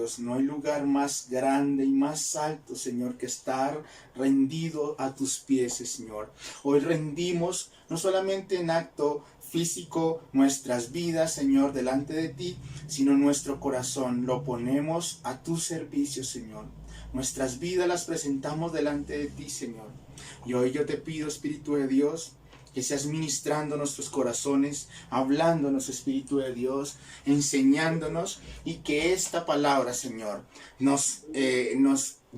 Dios, no hay lugar más grande y más alto, Señor, que estar rendido a tus pies, Señor. Hoy rendimos no solamente en acto físico nuestras vidas, Señor, delante de ti, sino nuestro corazón lo ponemos a tu servicio, Señor. Nuestras vidas las presentamos delante de ti, Señor. Y hoy yo te pido, Espíritu de Dios, que seas ministrando nuestros corazones, hablándonos, Espíritu de Dios, enseñándonos, y que esta palabra, Señor, nos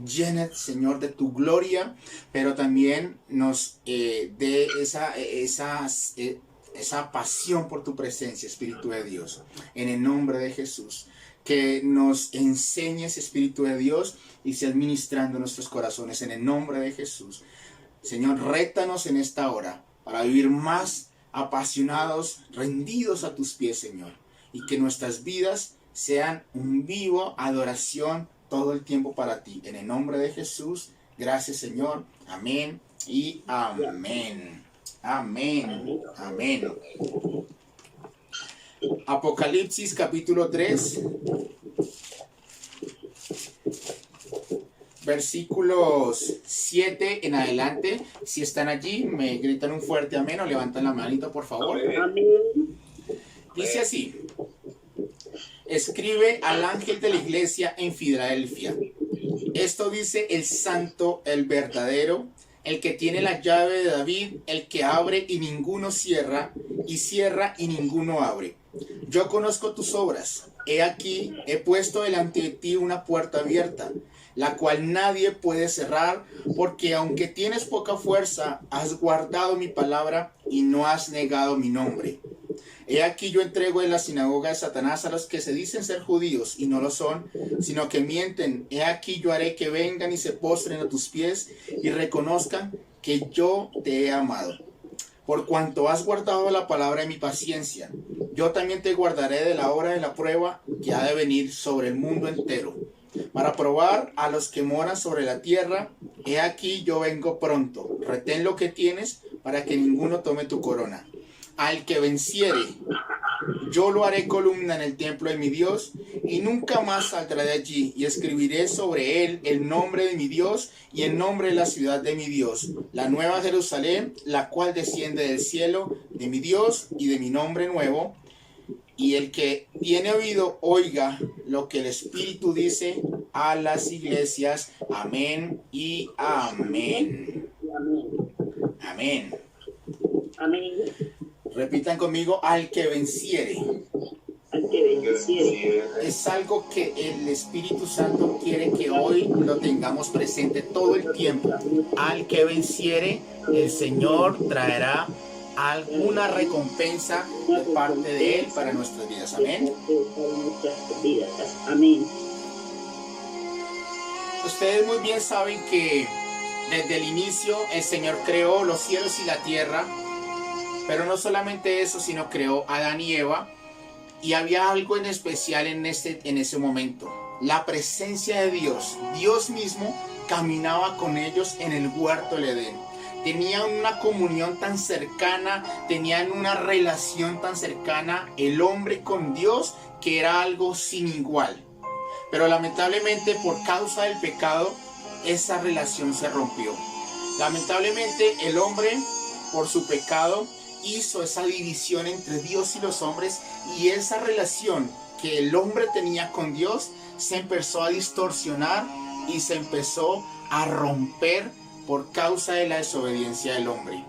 llene, Señor, de tu gloria, pero también nos dé esa pasión por tu presencia, Espíritu de Dios. En el nombre de Jesús, que nos enseñes, Espíritu de Dios, y seas ministrando nuestros corazones. En el nombre de Jesús, Señor, rétanos en esta hora para vivir más apasionados, rendidos a tus pies, Señor. Y que nuestras vidas sean un vivo adoración todo el tiempo para ti. En el nombre de Jesús, gracias, Señor. Amén y amén. Amén. Amén. Apocalipsis capítulo 3. Versículos 7 en adelante. Si están allí, me gritan un fuerte amén o levantan la manito, por favor. Amén. Dice así: escribe al ángel de la iglesia en Filadelfia. Esto dice el santo, el verdadero, el que tiene la llave de David, el que abre y ninguno cierra, y cierra y ninguno abre. Yo conozco tus obras. He aquí, he puesto delante de ti una puerta abierta, la cual nadie puede cerrar, porque aunque tienes poca fuerza, has guardado mi palabra y no has negado mi nombre. He aquí yo entrego en la sinagoga de Satanás a los que se dicen ser judíos y no lo son, sino que mienten. He aquí yo haré que vengan y se postren a tus pies y reconozcan que yo te he amado. Por cuanto has guardado la palabra de mi paciencia, yo también te guardaré de la hora de la prueba que ha de venir sobre el mundo entero, para probar a los que moran sobre la tierra. He aquí yo vengo pronto. Retén lo que tienes para que ninguno tome tu corona. Al que venciere, yo lo haré columna en el templo de mi Dios, y nunca más saldrá de allí, y escribiré sobre él el nombre de mi Dios y el nombre de la ciudad de mi Dios, la nueva Jerusalén, la cual desciende del cielo de mi Dios y de mi nombre nuevo. Y el que tiene oído, oiga lo que el Espíritu dice a las iglesias. Amén y amén. Amén. Amén. Repitan conmigo: al que venciere. Al que venciere. Es algo que el Espíritu Santo quiere que hoy lo tengamos presente todo el tiempo. Al que venciere, el Señor traerá alguna recompensa de parte de Él para nuestras vidas. Amén. Amén. Ustedes muy bien saben que desde el inicio el Señor creó los cielos y la tierra, pero no solamente eso, sino creó a Adán y Eva, y había algo en especial en ese momento: la presencia de Dios. Dios mismo caminaba con ellos en el huerto del Edén. Tenían una comunión tan cercana, tenían una relación tan cercana el hombre con Dios, que era algo sin igual. Pero lamentablemente, por causa del pecado, esa relación se rompió. Lamentablemente el hombre, por su pecado, hizo esa división entre Dios y los hombres, y esa relación que el hombre tenía con Dios se empezó a distorsionar y se empezó a romper por causa de la desobediencia del hombre.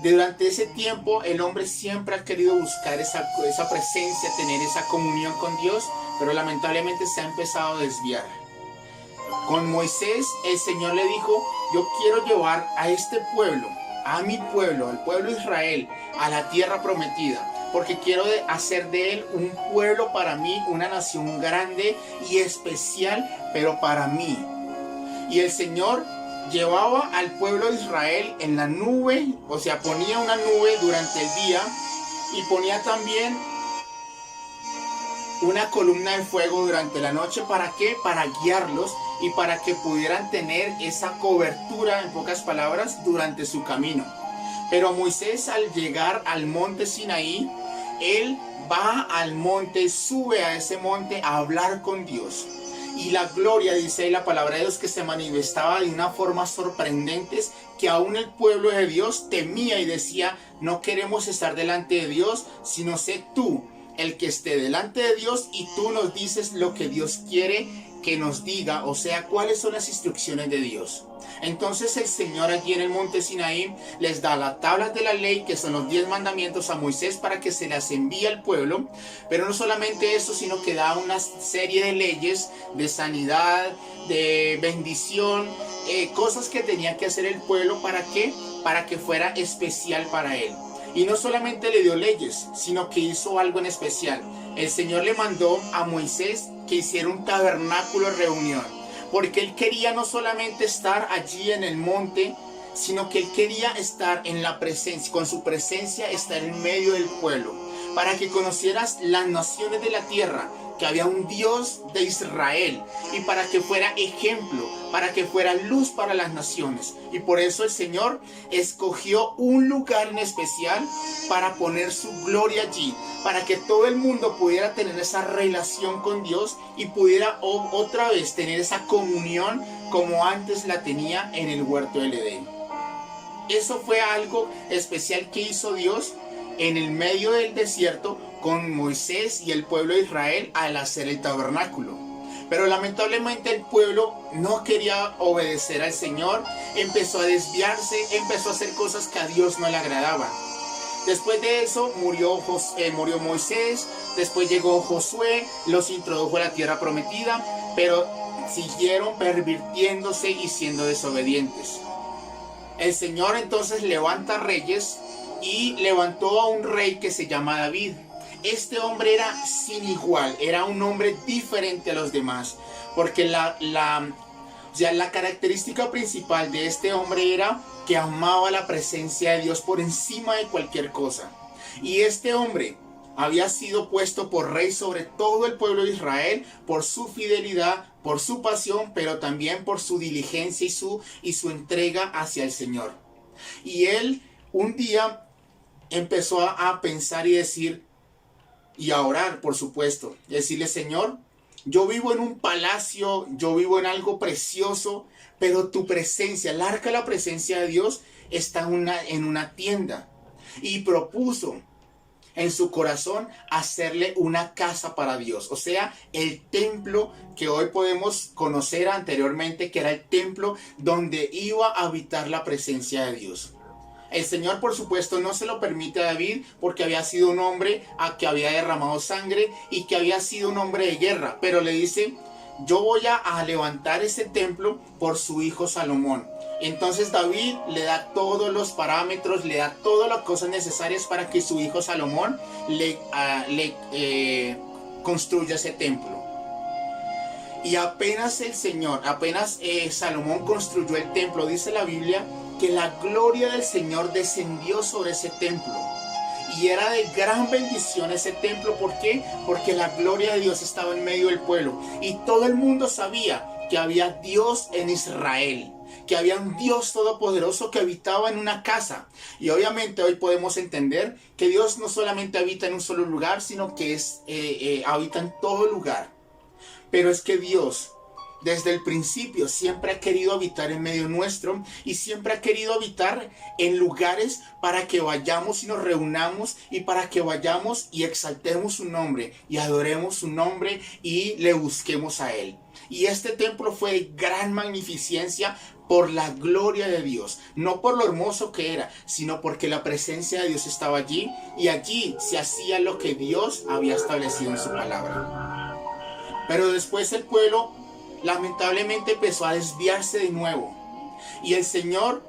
Durante ese tiempo el hombre siempre ha querido buscar esa presencia, tener esa comunión con Dios, pero lamentablemente se ha empezado a desviar. Con Moisés el Señor le dijo: yo quiero llevar a este pueblo, a mi pueblo, al pueblo de Israel, a la tierra prometida, porque quiero hacer de él un pueblo para mí, una nación grande y especial, pero para mí. Y el Señor llevaba al pueblo de Israel en la nube, o sea, ponía una nube durante el día y ponía también una columna de fuego durante la noche. ¿Para qué? Para guiarlos y para que pudieran tener esa cobertura, en pocas palabras, durante su camino. Pero Moisés, al llegar al monte Sinaí, él va al monte, sube a ese monte a hablar con Dios. Y la gloria, dice la palabra de Dios, que se manifestaba de una forma sorprendente, que aún el pueblo de Dios temía y decía: no queremos estar delante de Dios, sino sé tú el que esté delante de Dios, y tú nos dices lo que Dios quiere que nos diga, o sea, cuáles son las instrucciones de Dios. Entonces el Señor allí en el monte Sinaí les da las tablas de la ley, que son los 10 mandamientos, a Moisés para que se las envíe al pueblo. Pero no solamente eso, sino que da una serie de leyes de sanidad, de bendición, cosas que tenía que hacer el pueblo. ¿Para qué? Para que fuera especial para él. Y no solamente le dio leyes, sino que hizo algo en especial. El Señor le mandó a Moisés que hiciera un tabernáculo de reunión, porque él quería no solamente estar allí en el monte, sino que él quería estar en la presencia, con su presencia estar en medio del pueblo, para que conocieras las naciones de la tierra, que había un Dios de Israel, y para que fuera ejemplo, para que fuera luz para las naciones. Y por eso el Señor escogió un lugar en especial para poner su gloria allí, para que todo el mundo pudiera tener esa relación con Dios y pudiera otra vez tener esa comunión como antes la tenía en el huerto del Edén. Eso fue algo especial que hizo Dios en el medio del desierto con Moisés y el pueblo de Israel al hacer el tabernáculo. Pero lamentablemente el pueblo no quería obedecer al Señor, empezó a desviarse, empezó a hacer cosas que a Dios no le agradaban. Después de eso murió Moisés, después llegó Josué, los introdujo a la tierra prometida, pero siguieron pervirtiéndose y siendo desobedientes. El Señor entonces levanta reyes y levantó a un rey que se llama David. Este hombre era sin igual, era un hombre diferente a los demás, porque la característica principal de este hombre era que amaba la presencia de Dios por encima de cualquier cosa. Y este hombre había sido puesto por rey sobre todo el pueblo de Israel por su fidelidad, por su pasión, pero también por su diligencia y su entrega hacia el Señor. Y él un día empezó a pensar y decir, y a orar, por supuesto, decirle: Señor, yo vivo en un palacio, yo vivo en algo precioso, pero tu presencia, el arca de la presencia de Dios está en una tienda. Y propuso en su corazón hacerle una casa para Dios, o sea, el templo que hoy podemos conocer anteriormente, que era el templo donde iba a habitar la presencia de Dios. El Señor, por supuesto, no se lo permite a David, porque había sido un hombre que había derramado sangre y que había sido un hombre de guerra, pero le dice: yo voy a levantar ese templo por su hijo Salomón. Entonces David le da todos los parámetros, le da todas las cosas necesarias para que su hijo Salomón le construya ese templo. Y apenas Salomón construyó el templo, dice la Biblia que la gloria del Señor descendió sobre ese templo. Y era de gran bendición ese templo. ¿Por qué? Porque la gloria de Dios estaba en medio del pueblo. Y todo el mundo sabía que había Dios en Israel, que había un Dios todopoderoso que habitaba en una casa. Y obviamente hoy podemos entender que Dios no solamente habita en un solo lugar, sino que habita en todo lugar. Pero es que Dios, desde el principio, siempre ha querido habitar en medio nuestro, y siempre ha querido habitar en lugares para que vayamos y nos reunamos, y para que vayamos y exaltemos su nombre y adoremos su nombre y le busquemos a Él. Y este templo fue de gran magnificencia por la gloria de Dios, no por lo hermoso que era, sino porque la presencia de Dios estaba allí, y allí se hacía lo que Dios había establecido en su palabra. Pero después el pueblo lamentablemente empezó a desviarse de nuevo, y el Señor,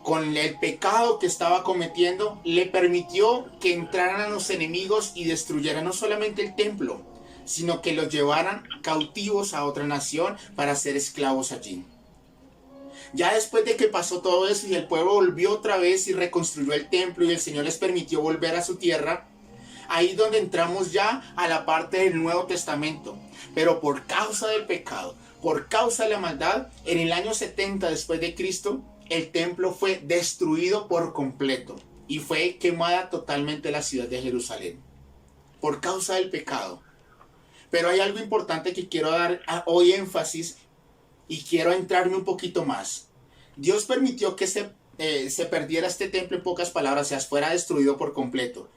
con el pecado que estaba cometiendo, le permitió que entraran a los enemigos y destruyeran no solamente el templo, sino que los llevaran cautivos a otra nación para ser esclavos allí. Ya después de que pasó todo eso y el pueblo volvió otra vez y reconstruyó el templo, y el Señor les permitió volver a su tierra, ahí es donde entramos ya a la parte del Nuevo Testamento. Pero por causa del pecado, por causa de la maldad, en el año 70 después de Cristo, el templo fue destruido por completo y fue quemada totalmente la ciudad de Jerusalén. por causa del pecado. Pero hay algo importante que quiero dar hoy énfasis y quiero entrarme un poquito más. Dios permitió que se perdiera este templo, en pocas palabras, se fuera destruido por completo.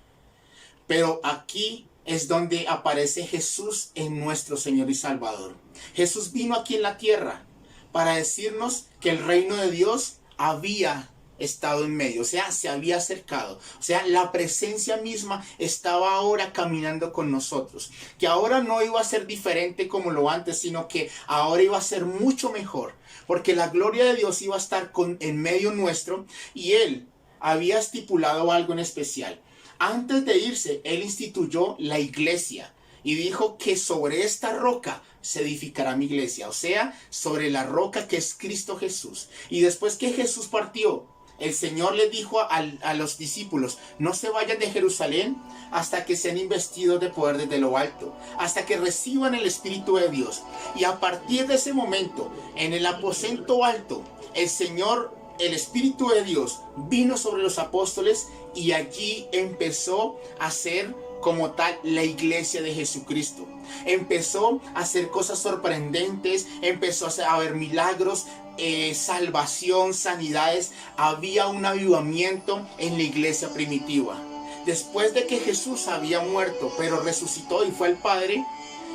Pero aquí es donde aparece Jesús en nuestro Señor y Salvador. Jesús vino aquí en la tierra para decirnos que el reino de Dios había estado en medio, o sea, se había acercado, o sea, la presencia misma estaba ahora caminando con nosotros, que ahora no iba a ser diferente como lo antes, sino que ahora iba a ser mucho mejor, porque la gloria de Dios iba a estar en medio nuestro, y Él había estipulado algo en especial. Antes de irse, Él instituyó la iglesia y dijo que sobre esta roca se edificará mi iglesia, o sea, sobre la roca que es Cristo Jesús. Y después que Jesús partió, el Señor le dijo a los discípulos: no se vayan de Jerusalén hasta que sean investidos de poder desde lo alto, hasta que reciban el Espíritu de Dios. Y a partir de ese momento, en el aposento alto, el Señor, el Espíritu de Dios, vino sobre los apóstoles, y allí empezó a ser como tal la iglesia de Jesucristo. Empezó a hacer cosas sorprendentes, empezó a haber milagros, salvación, sanidades. Había un avivamiento en la iglesia primitiva. Después de que Jesús había muerto, pero resucitó y fue al Padre,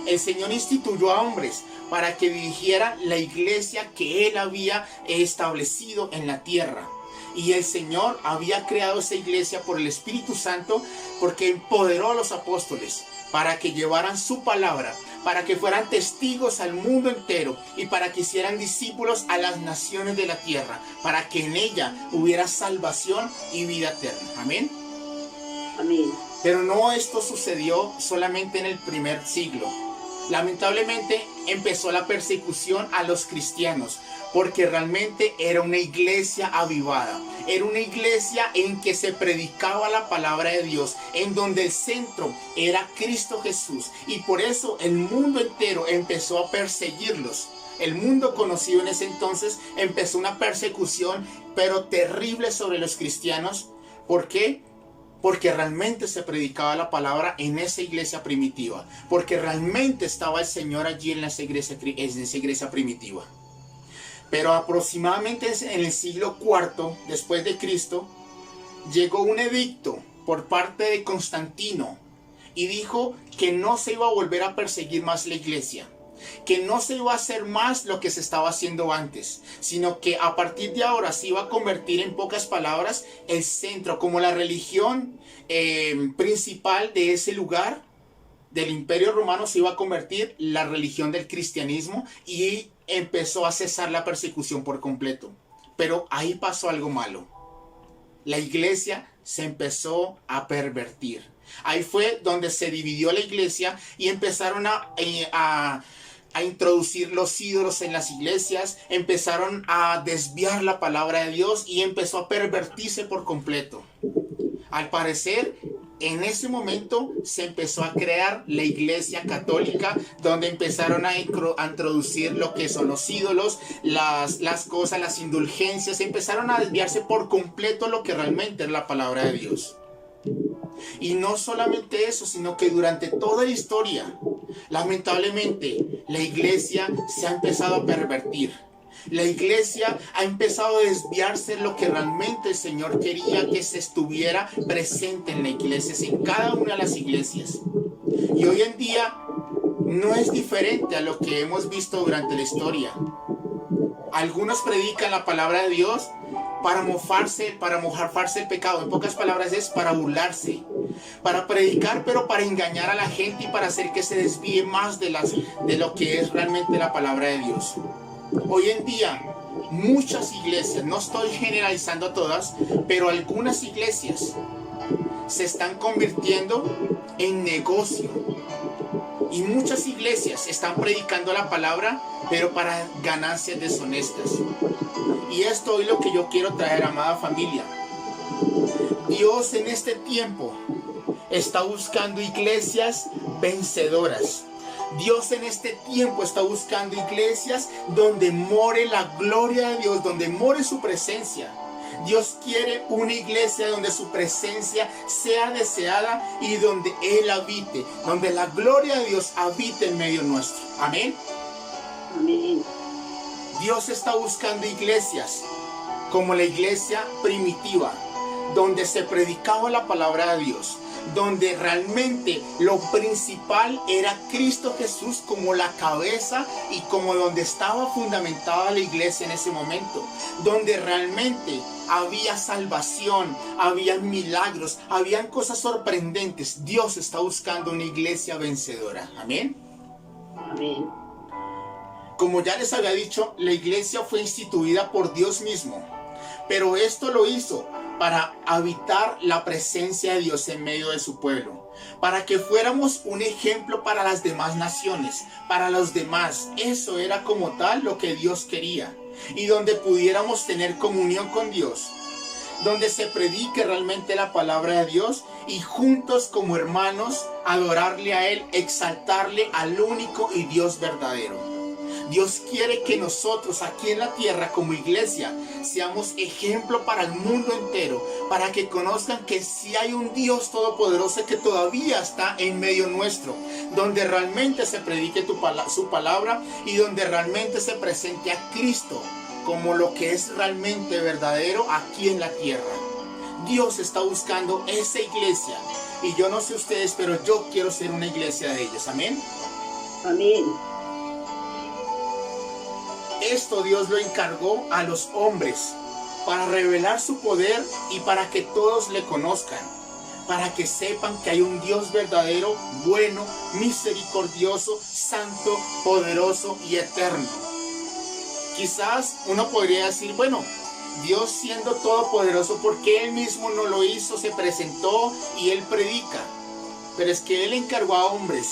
el Señor instituyó a hombres para que dirigieran la iglesia que Él había establecido en la tierra. Y el Señor había creado esa iglesia por el Espíritu Santo, porque empoderó a los apóstoles para que llevaran su palabra, para que fueran testigos al mundo entero y para que hicieran discípulos a las naciones de la tierra, para que en ella hubiera salvación y vida eterna. Amén. Amén. Pero no esto sucedió solamente en el primer siglo. Lamentablemente empezó la persecución a los cristianos, porque realmente era una iglesia avivada, era una iglesia en que se predicaba la palabra de Dios, en donde el centro era Cristo Jesús, y por eso el mundo entero empezó a perseguirlos. El mundo conocido en ese entonces empezó una persecución, pero terrible, sobre los cristianos. ¿Por qué? Porque realmente se predicaba la palabra en esa iglesia primitiva, porque realmente estaba el Señor allí en esa iglesia primitiva. Pero aproximadamente en el siglo IV después de Cristo, llegó un edicto por parte de Constantino y dijo que no se iba a volver a perseguir más la iglesia, que no se iba a hacer más lo que se estaba haciendo antes, sino que a partir de ahora se iba a convertir, en pocas palabras, el centro, como la religión principal de ese lugar, del Imperio Romano, se iba a convertir la religión del cristianismo, y empezó a cesar la persecución por completo. Pero ahí pasó algo malo. La iglesia se empezó a pervertir. Ahí fue donde se dividió la iglesia y empezaron a introducir los ídolos en las iglesias, empezaron a desviar la palabra de Dios y empezó a pervertirse por completo. Al parecer, en ese momento se empezó a crear la iglesia católica, donde empezaron a introducir lo que son los ídolos, las cosas, las indulgencias, empezaron a desviarse por completo lo que realmente es la palabra de Dios. Y no solamente eso, sino que durante toda la historia, lamentablemente, la iglesia se ha empezado a pervertir. La iglesia ha empezado a desviarse de lo que realmente el Señor quería que se estuviera presente en la iglesia, en cada una de las iglesias. Y hoy en día no es diferente a lo que hemos visto durante la historia. Algunos predican la palabra de Dios para mofarse el pecado. En pocas palabras, es para burlarse, para predicar, pero para engañar a la gente y para hacer que se desvíe más de lo que es realmente la palabra de Dios. Hoy en día, muchas iglesias, no estoy generalizando todas, pero algunas iglesias se están convirtiendo en negocio. Y muchas iglesias están predicando la palabra, pero para ganancias deshonestas. Y esto es lo que yo quiero traer, amada familia. Dios en este tiempo está buscando iglesias vencedoras. Dios en este tiempo está buscando iglesias donde more la gloria de Dios, donde more su presencia. Dios quiere una iglesia donde su presencia sea deseada y donde Él habite, donde la gloria de Dios habite en medio nuestro. Amén. Amén. Dios está buscando iglesias como la iglesia primitiva, donde se predicaba la palabra de Dios, donde realmente lo principal era Cristo Jesús como la cabeza y como donde estaba fundamentada la iglesia en ese momento, donde realmente había salvación, había milagros, habían cosas sorprendentes. Dios está buscando una iglesia vencedora. Amén. Amén. Como ya les había dicho, la iglesia fue instituida por Dios mismo, pero esto lo hizo para habitar la presencia de Dios en medio de su pueblo, para que fuéramos un ejemplo para las demás naciones, para los demás. Eso era como tal lo que Dios quería, y donde pudiéramos tener comunión con Dios, donde se predique realmente la palabra de Dios y juntos como hermanos adorarle a Él, exaltarle al único y Dios verdadero. Dios quiere que nosotros aquí en la tierra como iglesia seamos ejemplo para el mundo entero, para que conozcan que sí hay un Dios todopoderoso que todavía está en medio nuestro, donde realmente se predique su palabra y donde realmente se presente a Cristo como lo que es realmente verdadero aquí en la tierra. Dios está buscando esa iglesia y yo no sé ustedes, pero yo quiero ser una iglesia de ellos. Amén. Amén. Esto Dios lo encargó a los hombres para revelar su poder y para que todos le conozcan, para que sepan que hay un Dios verdadero, bueno, misericordioso, santo, poderoso y eterno. Quizás uno podría decir, bueno, Dios siendo todopoderoso, ¿por qué Él mismo no lo hizo, se presentó y Él predica? Pero es que Él encargó a hombres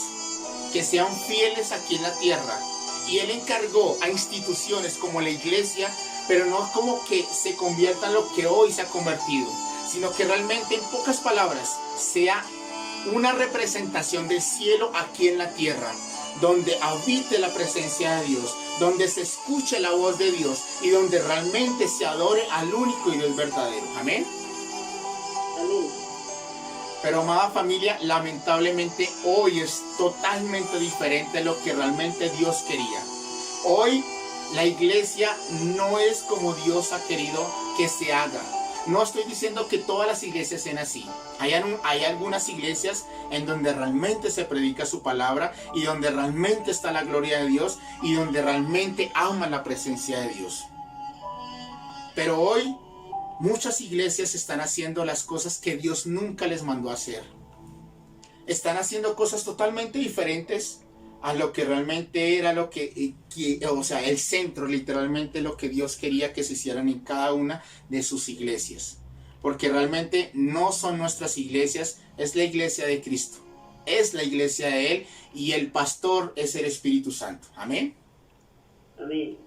que sean fieles aquí en la tierra. Y Él encargó a instituciones como la iglesia, pero no como que se convierta en lo que hoy se ha convertido, sino que realmente, en pocas palabras, sea una representación del cielo aquí en la tierra, donde habite la presencia de Dios, donde se escuche la voz de Dios y donde realmente se adore al único y Dios verdadero. Amén. Amén. Pero amada familia, lamentablemente hoy es totalmente diferente de lo que realmente Dios quería. Hoy la iglesia no es como Dios ha querido que se haga. No estoy diciendo que todas las iglesias sean así. Hay algunas iglesias en donde realmente se predica su palabra y donde realmente está la gloria de Dios y donde realmente aman la presencia de Dios. Pero hoy muchas iglesias están haciendo las cosas que Dios nunca les mandó a hacer. Están haciendo cosas totalmente diferentes a lo que realmente era el centro, literalmente lo que Dios quería que se hicieran en cada una de sus iglesias. Porque realmente no son nuestras iglesias, es la iglesia de Cristo. Es la iglesia de Él y el pastor es el Espíritu Santo. Amén. Amén.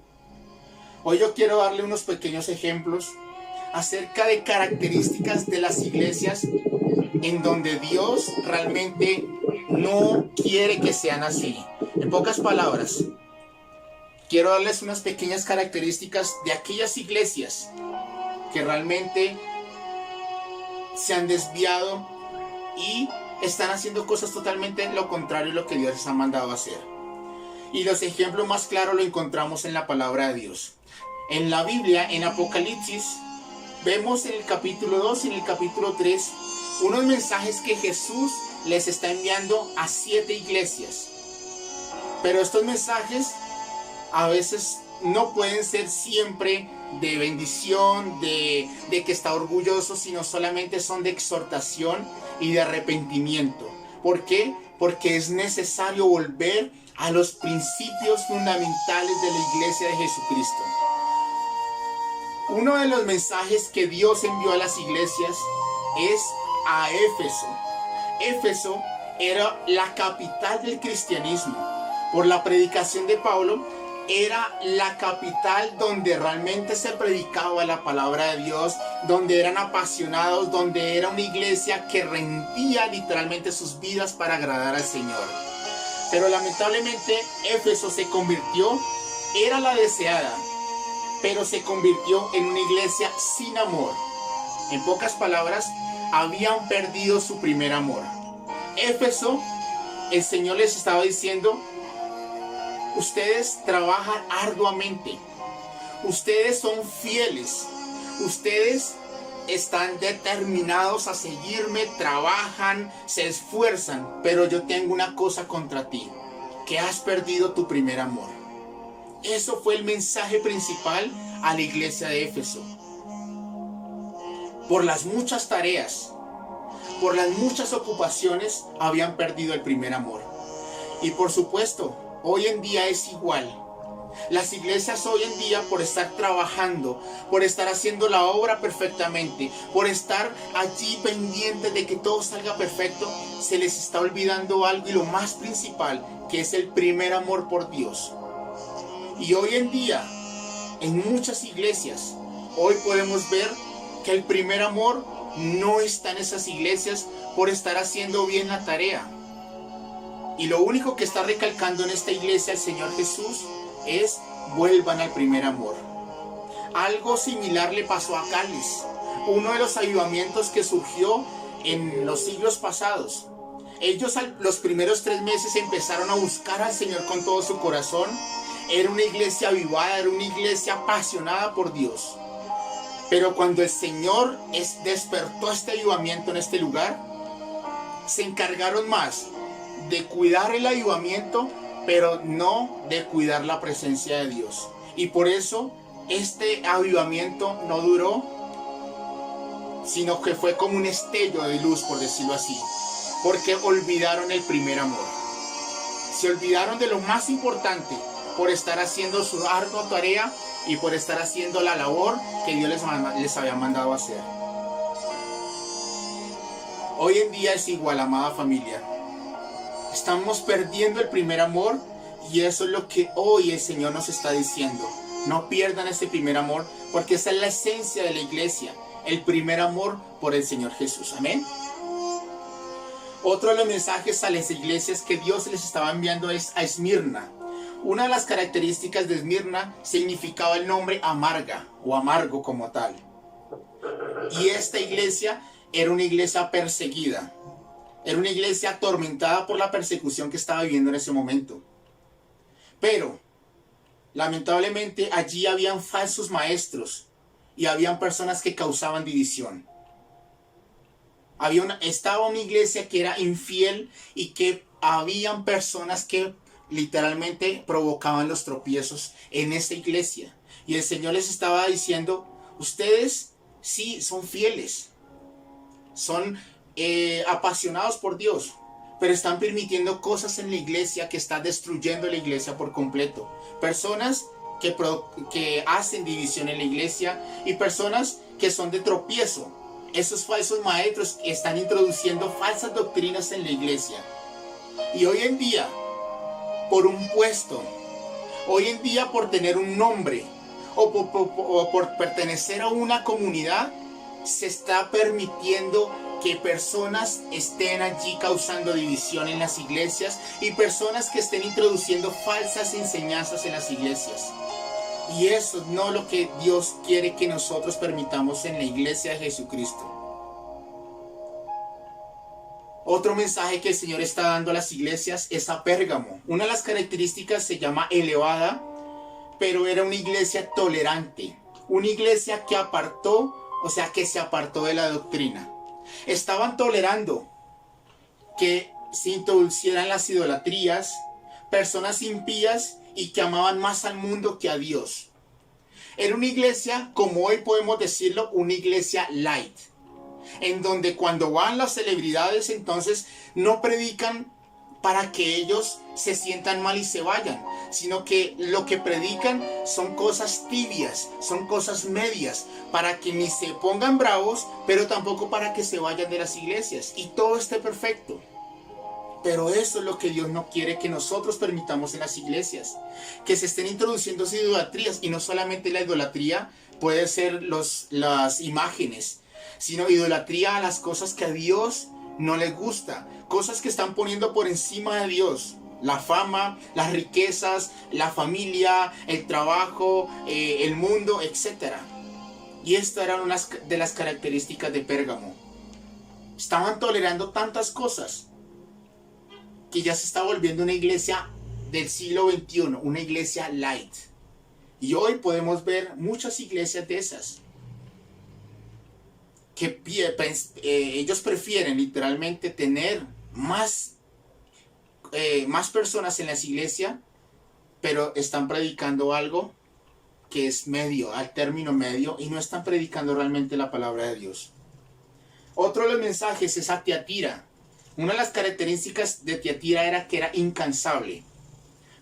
Hoy yo quiero darle unos pequeños ejemplos acerca de características de las iglesias en donde Dios realmente no quiere que sean así. En pocas palabras, quiero darles unas pequeñas características de aquellas iglesias que realmente se han desviado y están haciendo cosas totalmente lo contrario de lo que Dios les ha mandado a hacer. Y los ejemplos más claros lo encontramos en la palabra de Dios. En la Biblia, en Apocalipsis, vemos en el capítulo 2 y en el capítulo 3 unos mensajes que Jesús les está enviando a 7 iglesias. Pero estos mensajes a veces no pueden ser siempre de bendición, de que está orgulloso, sino solamente son de exhortación y de arrepentimiento. ¿Por qué? Porque es necesario volver a los principios fundamentales de la iglesia de Jesucristo. Uno de los mensajes que Dios envió a las iglesias es a Éfeso. Éfeso era la capital del cristianismo. Por la predicación de Pablo, era la capital donde realmente se predicaba la palabra de Dios, donde eran apasionados, donde era una iglesia que rendía literalmente sus vidas para agradar al Señor. Pero lamentablemente Éfeso se convirtió, era la deseada, pero se convirtió en una iglesia sin amor. En pocas palabras, habían perdido su primer amor. Éfeso, el Señor les estaba diciendo: ustedes trabajan arduamente, ustedes son fieles, ustedes están determinados a seguirme, trabajan, se esfuerzan, pero yo tengo una cosa contra ti, que has perdido tu primer amor. Eso fue el mensaje principal a la iglesia de Éfeso. Por las muchas tareas, por las muchas ocupaciones, habían perdido el primer amor. Y por supuesto, hoy en día es igual. Las iglesias hoy en día, por estar trabajando, por estar haciendo la obra perfectamente, por estar allí pendientes de que todo salga perfecto, se les está olvidando algo, y lo más principal, que es el primer amor por Dios. Y hoy en día, en muchas iglesias, hoy podemos ver que el primer amor no está en esas iglesias por estar haciendo bien la tarea. Y lo único que está recalcando en esta iglesia el Señor Jesús es: vuelvan al primer amor. Algo similar le pasó a Cáliz, uno de los avivamientos que surgió en los siglos pasados. Ellos los primeros 3 meses empezaron a buscar al Señor con todo su corazón. Era una iglesia avivada, era una iglesia apasionada por Dios. Pero cuando el Señor despertó este avivamiento en este lugar, se encargaron más de cuidar el avivamiento, pero no de cuidar la presencia de Dios. Y por eso este avivamiento no duró, sino que fue como un destello de luz, por decirlo así, porque olvidaron el primer amor. Se olvidaron de lo más importante por estar haciendo su ardua tarea y por estar haciendo la labor que Dios les había mandado hacer. Hoy en día es igual, amada familia. Estamos perdiendo el primer amor, y eso es lo que hoy el Señor nos está diciendo. No pierdan ese primer amor, porque esa es la esencia de la iglesia, el primer amor por el Señor Jesús. Amén. Otro de los mensajes a las iglesias que Dios les estaba enviando es a Esmirna. Una de las características de Esmirna significaba el nombre amarga o amargo como tal. Y esta iglesia era una iglesia perseguida. Era una iglesia atormentada por la persecución que estaba viviendo en ese momento. Pero, lamentablemente, allí habían falsos maestros y habían personas que causaban división. Estaba una iglesia que era infiel, y que habían personas que literalmente provocaban los tropiezos en esta iglesia. Y el Señor les estaba diciendo: ustedes sí son fieles, son apasionados por Dios, pero están permitiendo cosas en la iglesia que están destruyendo la iglesia por completo. Personas que hacen división en la iglesia, y personas que son de tropiezo. Esos falsos maestros están introduciendo falsas doctrinas en la iglesia. Y hoy en día, por un puesto, hoy en día por tener un nombre, o por pertenecer a una comunidad, se está permitiendo que personas estén allí causando división en las iglesias, y personas que estén introduciendo falsas enseñanzas en las iglesias. Y eso no es lo que Dios quiere que nosotros permitamos en la iglesia de Jesucristo. Otro mensaje que el Señor está dando a las iglesias es a Pérgamo. Una de las características se llama elevada, pero era una iglesia tolerante. Una iglesia que que se apartó de la doctrina. Estaban tolerando que se introducieran las idolatrías, personas impías y que amaban más al mundo que a Dios. Era una iglesia, como hoy podemos decirlo, una iglesia light, en donde cuando van las celebridades, entonces no predican para que ellos se sientan mal y se vayan, sino que lo que predican son cosas tibias, son cosas medias, para que ni se pongan bravos, pero tampoco para que se vayan de las iglesias y todo esté perfecto. Pero eso es lo que Dios no quiere que nosotros permitamos en las iglesias, que se estén introduciendo idolatrías. Y no solamente la idolatría puede ser las imágenes, sino idolatría a las cosas que a Dios no le gusta, cosas que están poniendo por encima de Dios. la fama, las riquezas, la familia, el trabajo, el mundo, etc. Y estas eran unas de las características de Pérgamo. Estaban tolerando tantas cosas que ya se está volviendo una iglesia del siglo XXI, una iglesia light. Y hoy podemos ver muchas iglesias de esas que ellos prefieren literalmente tener más personas en las iglesias, pero están predicando algo que es medio, al término medio, y no están predicando realmente la palabra de Dios. Otro de los mensajes es a Tiatira. Una de las características de Tiatira era que era incansable,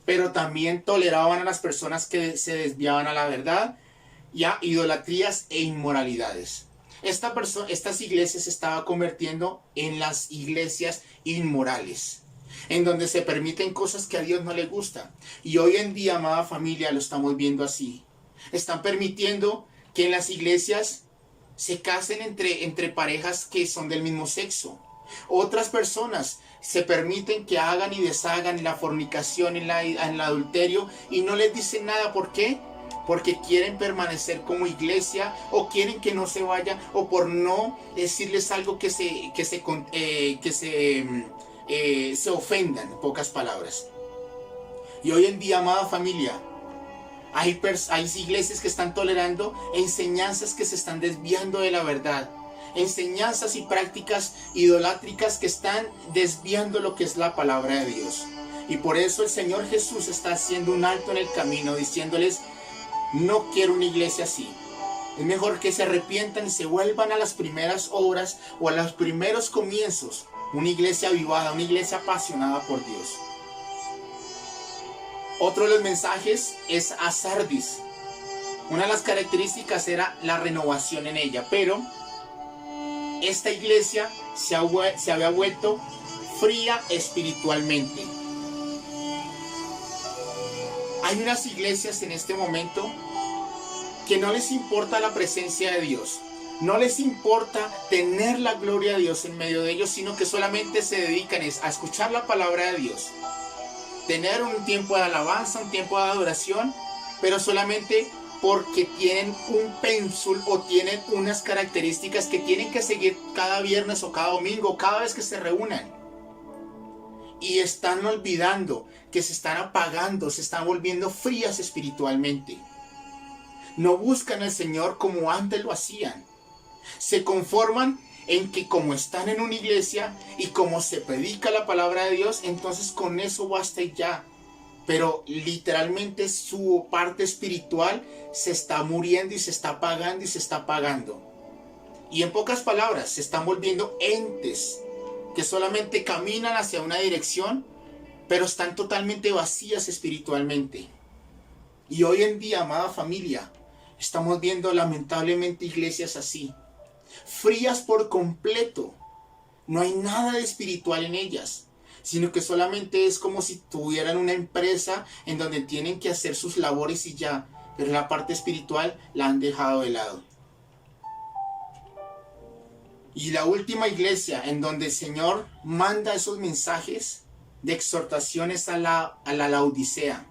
pero también toleraban a las personas que se desviaban a la verdad y a idolatrías e inmoralidades. Estas iglesias se estaban convirtiendo en las iglesias inmorales, en donde se permiten cosas que a Dios no le gustan. Y hoy en día, amada familia, lo estamos viendo así. Están permitiendo que en las iglesias se casen entre parejas que son del mismo sexo. Otras personas se permiten que hagan y deshagan la fornicación, en el adulterio, y no les dicen nada. ¿Por qué? Porque quieren permanecer como iglesia, o quieren que no se vaya, o por no decirles algo que se ofendan, en pocas palabras. Y hoy en día, amada familia, hay iglesias que están tolerando enseñanzas que se están desviando de la verdad, enseñanzas y prácticas idolátricas que están desviando lo que es la palabra de Dios. Y por eso el Señor Jesús está haciendo un alto en el camino, diciéndoles: no quiero una iglesia así. Es mejor que se arrepientan y se vuelvan a las primeras obras o a los primeros comienzos. Una iglesia avivada, una iglesia apasionada por Dios. Otro de los mensajes es a Sardis. Una de las características era la renovación en ella, pero esta iglesia se había vuelto fría espiritualmente. Hay unas iglesias en este momento que no les importa la presencia de Dios, no les importa tener la gloria de Dios en medio de ellos, sino que solamente se dedican a escuchar la palabra de Dios, tener un tiempo de alabanza, un tiempo de adoración, pero solamente porque tienen un pénsul o tienen unas características que tienen que seguir cada viernes o cada domingo, cada vez que se reúnan. Y están olvidando que se están apagando, se están volviendo frías espiritualmente. No buscan al Señor como antes lo hacían. Se conforman en que como están en una iglesia y como se predica la palabra de Dios, entonces con eso basta y ya. Pero literalmente su parte espiritual se está muriendo y se está apagando y se está apagando. Y en pocas palabras, se están volviendo entes que solamente caminan hacia una dirección, pero están totalmente vacías espiritualmente. Y hoy en día, amada familia, estamos viendo lamentablemente iglesias así, frías por completo. No hay nada de espiritual en ellas, sino que solamente es como si tuvieran una empresa en donde tienen que hacer sus labores y ya, pero la parte espiritual la han dejado de lado. Y la última iglesia en donde el Señor manda esos mensajes de exhortaciones a la Laodicea.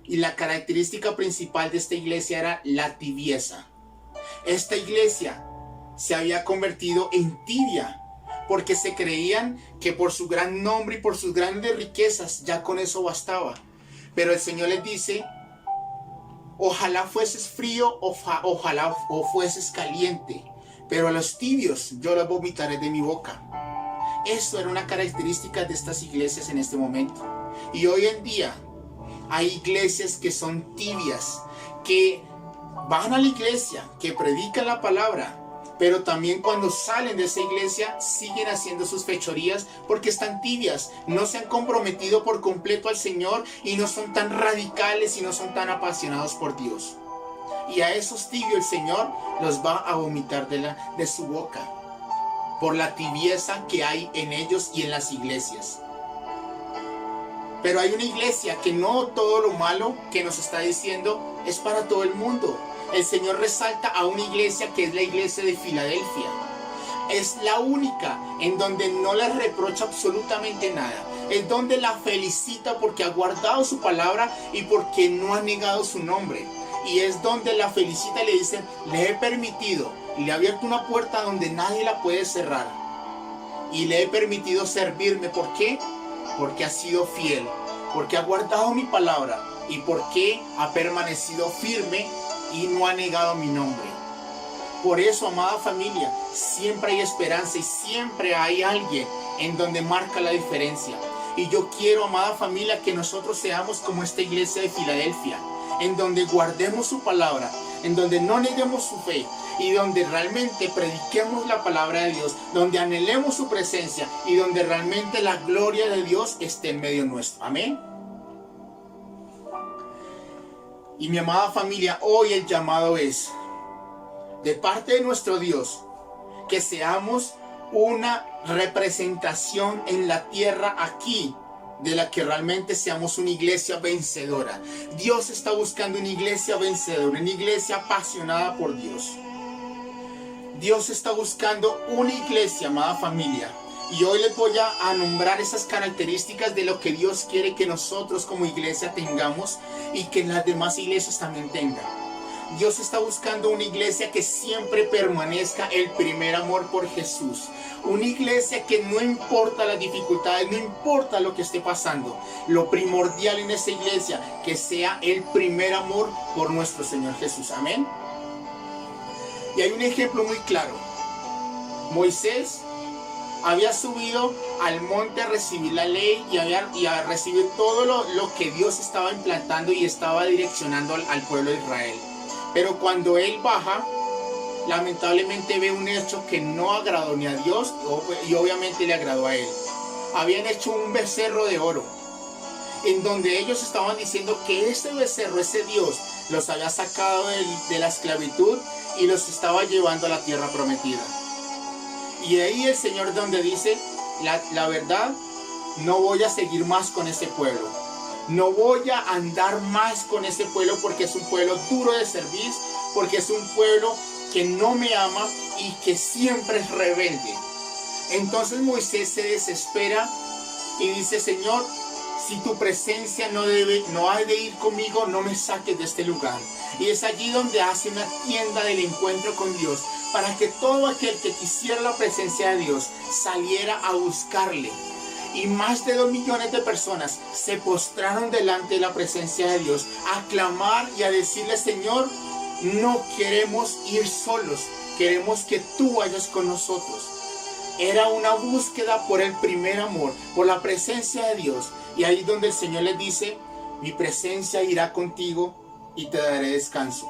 Y la característica principal de esta iglesia era la tibieza. Esta iglesia se había convertido en tibia, porque se creían que por su gran nombre y por sus grandes riquezas ya con eso bastaba. Pero el Señor les dice: ojalá fueses frío, ojalá fueses caliente, pero a los tibios yo los vomitaré de mi boca. Eso era una característica de estas iglesias en este momento. Y hoy en día hay iglesias que son tibias, que van a la iglesia, que predican la palabra, pero también cuando salen de esa iglesia siguen haciendo sus fechorías porque están tibias, no se han comprometido por completo al Señor y no son tan radicales y no son tan apasionados por Dios. Y a esos tibios el Señor los va a vomitar de su boca por la tibieza que hay en ellos y en las iglesias. Pero hay una iglesia que no todo lo malo que nos está diciendo es para todo el mundo. El Señor resalta a una iglesia que es la iglesia de Filadelfia. es la única en donde no le reprocha absolutamente nada. Es donde la felicita porque ha guardado su palabra y porque no ha negado su nombre. Y es donde la felicita y le dice, le he permitido y le he abierto una puerta donde nadie la puede cerrar. Y le he permitido servirme. ¿Por qué? Porque ha sido fiel, porque ha guardado mi palabra y porque ha permanecido firme y no ha negado mi nombre. Por eso, amada familia, siempre hay esperanza y siempre hay alguien en donde marca la diferencia. Y yo quiero, amada familia, que nosotros seamos como esta iglesia de Filadelfia, en donde guardemos su palabra, en donde no neguemos su fe y donde realmente prediquemos la palabra de Dios, donde anhelemos su presencia y donde realmente la gloria de Dios esté en medio nuestro. Amén. Y mi amada familia, hoy el llamado es, de parte de nuestro Dios, que seamos una representación en la tierra aquí, de la que realmente seamos una iglesia vencedora. Dios está buscando una iglesia vencedora, una iglesia apasionada por Dios. Dios está buscando una iglesia, amada familia. Y hoy les voy a nombrar esas características de lo que Dios quiere que nosotros como iglesia tengamos y que las demás iglesias también tengan. Dios está buscando una iglesia que siempre permanezca el primer amor por Jesús. Una iglesia que no importa las dificultades, no importa lo que esté pasando. Lo primordial en esa iglesia, que sea el primer amor por nuestro Señor Jesús. Amén. Y hay un ejemplo muy claro. Moisés había subido al monte a recibir la ley y a recibir todo lo que Dios estaba implantando y estaba direccionando al pueblo de Israel. Pero cuando él baja, lamentablemente ve un hecho que no agradó ni a Dios y obviamente le agradó a él. Habían hecho un becerro de oro, en donde ellos estaban diciendo que ese becerro, ese Dios, los había sacado de la esclavitud y los estaba llevando a la tierra prometida. Y ahí el Señor donde dice, la verdad, no voy a seguir más con ese pueblo. No voy a andar más con ese pueblo porque es un pueblo duro de servir, porque es un pueblo que no me ama y que siempre es rebelde. Entonces Moisés se desespera y dice, Señor, si tu presencia no ha de ir conmigo, no me saques de este lugar. Y es allí donde hace una tienda del encuentro con Dios, para que todo aquel que quisiera la presencia de Dios saliera a buscarle. Y más de 2 millones de personas se postraron delante de la presencia de Dios a clamar y a decirle, Señor, no queremos ir solos, queremos que tú vayas con nosotros. Era una búsqueda por el primer amor, por la presencia de Dios. Y ahí donde el Señor les dice, mi presencia irá contigo y te daré descanso.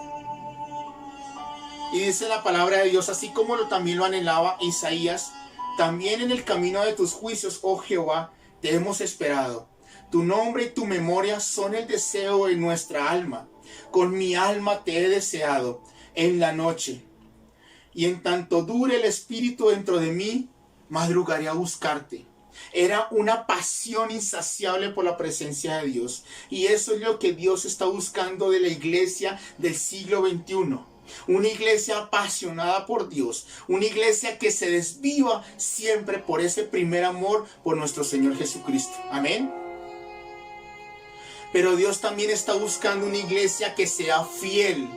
Y dice la palabra de Dios, así como también lo anhelaba Isaías, también en el camino de tus juicios, oh Jehová, te hemos esperado. Tu nombre y tu memoria son el deseo de nuestra alma. Con mi alma te he deseado en la noche. Y en tanto dure el espíritu dentro de mí, madrugaré a buscarte. Era una pasión insaciable por la presencia de Dios. Y eso es lo que Dios está buscando de la iglesia del siglo XXI. Una iglesia apasionada por Dios, una iglesia que se desviva siempre por ese primer amor por nuestro Señor Jesucristo. Amén. Pero Dios también está buscando una iglesia que sea fiel,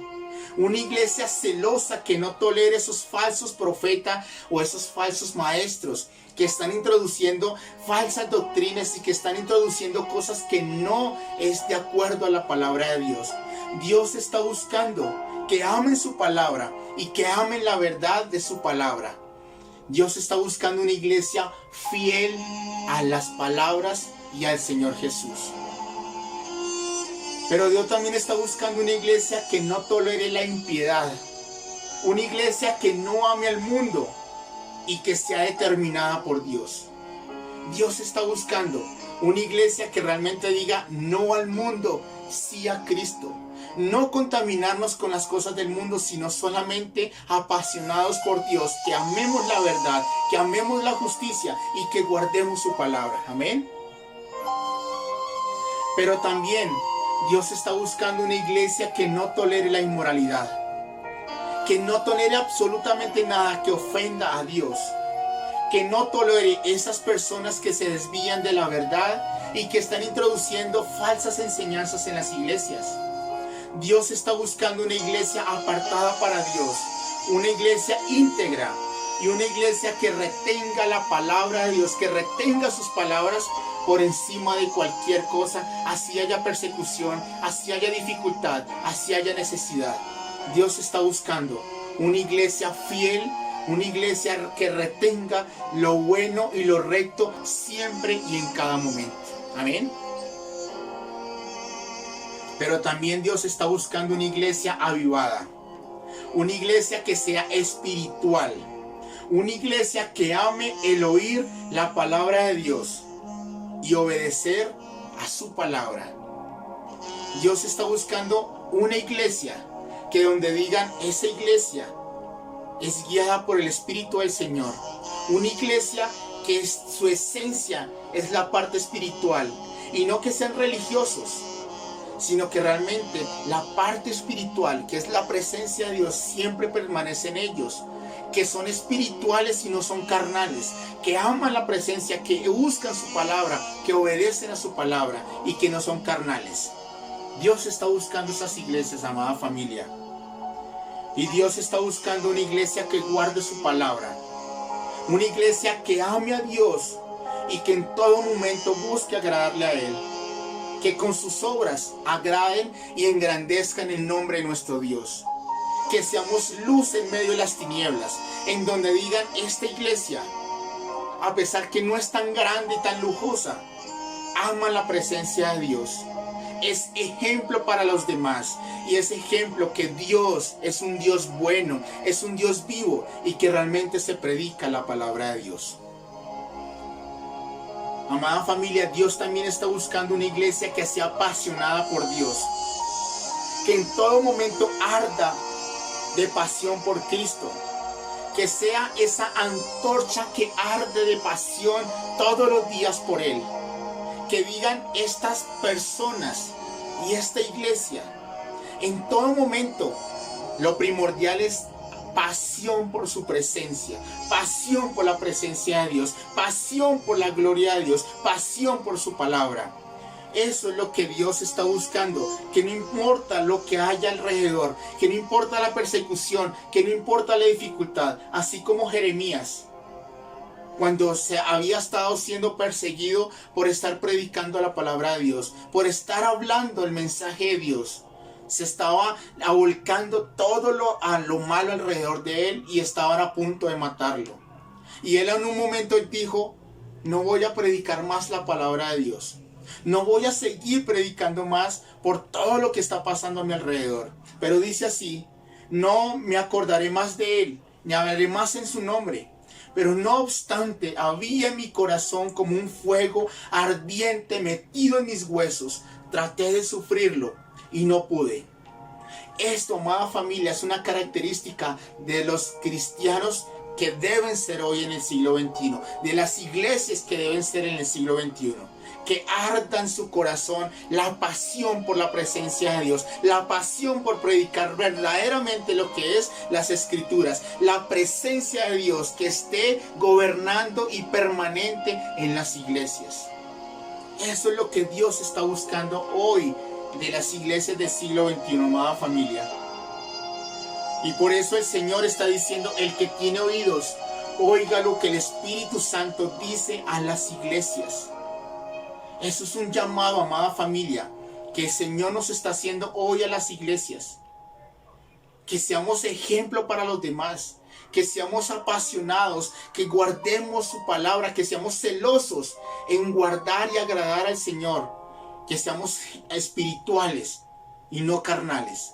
una iglesia celosa que no tolere esos falsos profetas o esos falsos maestros que están introduciendo falsas doctrinas y que están introduciendo cosas que no es de acuerdo a la palabra de Dios. Dios está buscando que amen su palabra y que amen la verdad de su palabra. Dios está buscando una iglesia fiel a las palabras y al Señor Jesús. Pero Dios también está buscando una iglesia que no tolere la impiedad. Una iglesia que no ame al mundo y que sea determinada por Dios. Dios está buscando una iglesia que realmente diga no al mundo, sí a Cristo. No contaminarnos con las cosas del mundo, sino solamente apasionados por Dios, que amemos la verdad, que amemos la justicia y que guardemos su palabra. Amén. Pero también Dios está buscando una iglesia que no tolere la inmoralidad, que no tolere absolutamente nada que ofenda a Dios, que no tolere esas personas que se desvían de la verdad y que están introduciendo falsas enseñanzas en las iglesias. Dios está buscando una iglesia apartada para Dios, una iglesia íntegra y una iglesia que retenga la palabra de Dios, que retenga sus palabras por encima de cualquier cosa, así haya persecución, así haya dificultad, así haya necesidad. Dios está buscando una iglesia fiel, una iglesia que retenga lo bueno y lo recto siempre y en cada momento. Amén. Pero también Dios está buscando una iglesia avivada, una iglesia que sea espiritual, una iglesia que ame el oír la palabra de Dios y obedecer a su palabra. Dios está buscando una iglesia que donde digan, esa iglesia es guiada por el Espíritu del Señor. Una iglesia que su esencia es la parte espiritual, y no que sean religiosos, sino que realmente la parte espiritual, que es la presencia de Dios, siempre permanece en ellos, que son espirituales y no son carnales, que aman la presencia, que buscan su palabra, que obedecen a su palabra y que no son carnales. Dios está buscando esas iglesias, amada familia. Y Dios está buscando una iglesia que guarde su palabra, una iglesia que ame a Dios y que en todo momento busque agradarle a Él, que con sus obras agraden y engrandezcan el nombre de nuestro Dios. Que seamos luz en medio de las tinieblas, en donde digan, esta iglesia, a pesar que no es tan grande y tan lujosa, ama la presencia de Dios, es ejemplo para los demás, y es ejemplo que Dios es un Dios bueno, es un Dios vivo, y que realmente se predica la palabra de Dios. Amada familia, Dios también está buscando una iglesia que sea apasionada por Dios, que en todo momento arda de pasión por Cristo, que sea esa antorcha que arde de pasión todos los días por Él. Que digan, estas personas y esta iglesia, en todo momento, lo primordial es pasión por su presencia, pasión por la presencia de Dios, pasión por la gloria de Dios, pasión por su palabra. Eso es lo que Dios está buscando, que no importa lo que haya alrededor, que no importa la persecución, que no importa la dificultad, así como Jeremías, cuando se había estado siendo perseguido por estar predicando la palabra de Dios, por estar hablando el mensaje de Dios, se estaba volcando todo lo malo alrededor de él y estaban a punto de matarlo. Y él en un momento dijo, no voy a predicar más la palabra de Dios. No voy a seguir predicando más por todo lo que está pasando a mi alrededor. Pero dice así, no me acordaré más de él, ni hablaré más en su nombre. Pero no obstante, había en mi corazón como un fuego ardiente metido en mis huesos. Traté de sufrirlo y no pude. Esto, amada familia, es una característica de los cristianos que deben ser hoy en el siglo XXI, de las iglesias que deben ser en el siglo XXI. Que arda en su corazón la pasión por la presencia de Dios, la pasión por predicar verdaderamente lo que es las Escrituras, la presencia de Dios que esté gobernando y permanente en las iglesias. Eso es lo que Dios está buscando hoy de las iglesias del siglo XXI, amada familia. Y por eso el Señor está diciendo, el que tiene oídos, oiga lo que el Espíritu Santo dice a las iglesias. Eso es un llamado, amada familia, que el Señor nos está haciendo hoy a las iglesias. Que seamos ejemplo para los demás, que seamos apasionados, que guardemos su palabra, que seamos celosos en guardar y agradar al Señor, que seamos espirituales y no carnales,